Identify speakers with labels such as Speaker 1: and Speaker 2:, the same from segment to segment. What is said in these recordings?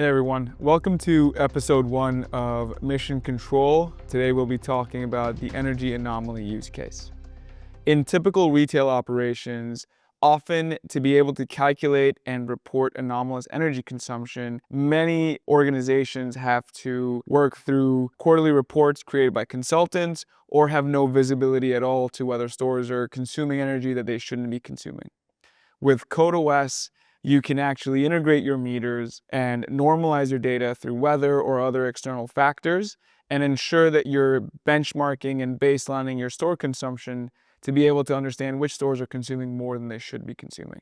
Speaker 1: Hey everyone, welcome to episode 1 of Mission Control. Today we'll be talking about the energy anomaly use case. In typical retail operations, often to be able to calculate and report anomalous energy consumption, many organizations have to work through quarterly reports created by consultants or have no visibility at all to whether stores are consuming energy that they shouldn't be consuming. With CodeOS, you can actually integrate your meters and normalize your data through weather or other external factors and ensure that you're benchmarking and baselining your store consumption to be able to understand which stores are consuming more than they should be consuming.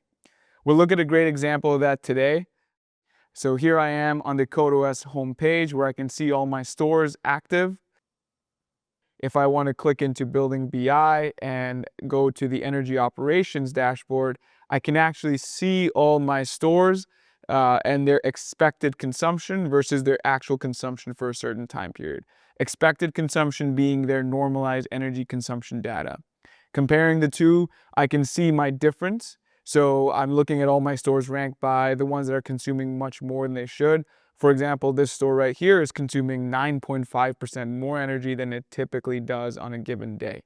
Speaker 1: We'll look at a great example of that today. So here I am on the CodeOS homepage where I can see all my stores active. If I want to click into Building BI and go to the Energy Operations dashboard, I can actually see all my stores and their expected consumption versus their actual consumption for a certain time period. Expected consumption being their normalized energy consumption data. Comparing the two, I can see my difference. So I'm looking at all my stores ranked by the ones that are consuming much more than they should. For example, this store right here is consuming 9.5% more energy than it typically does on a given day.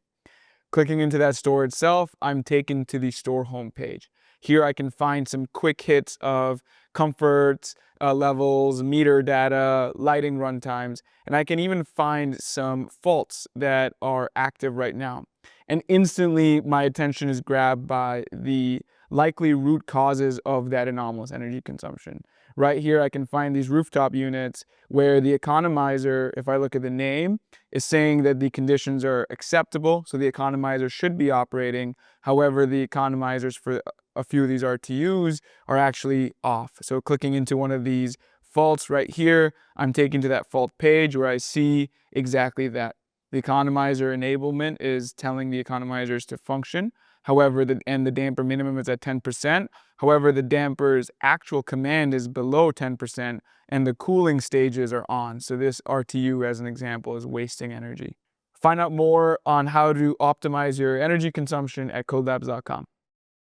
Speaker 1: Clicking into that store itself, I'm taken to the store homepage. Here I can find some quick hits of comfort levels, meter data, lighting runtimes, and I can even find some faults that are active right now. And instantly my attention is grabbed by the likely root causes of that anomalous energy consumption. Right here I can find these rooftop units where the economizer, if I look at the name, is saying that the conditions are acceptable, so the economizer should be operating. However, the economizers for a few of these RTUs are actually off. So clicking into one of these faults right here, I'm taken to that fault page where I see exactly that. The economizer enablement is telling the economizers to function. However, the damper minimum is at 10%. However, the damper's actual command is below 10% and the cooling stages are on. So this RTU, as an example, is wasting energy. Find out more on how to optimize your energy consumption at codelabs.com.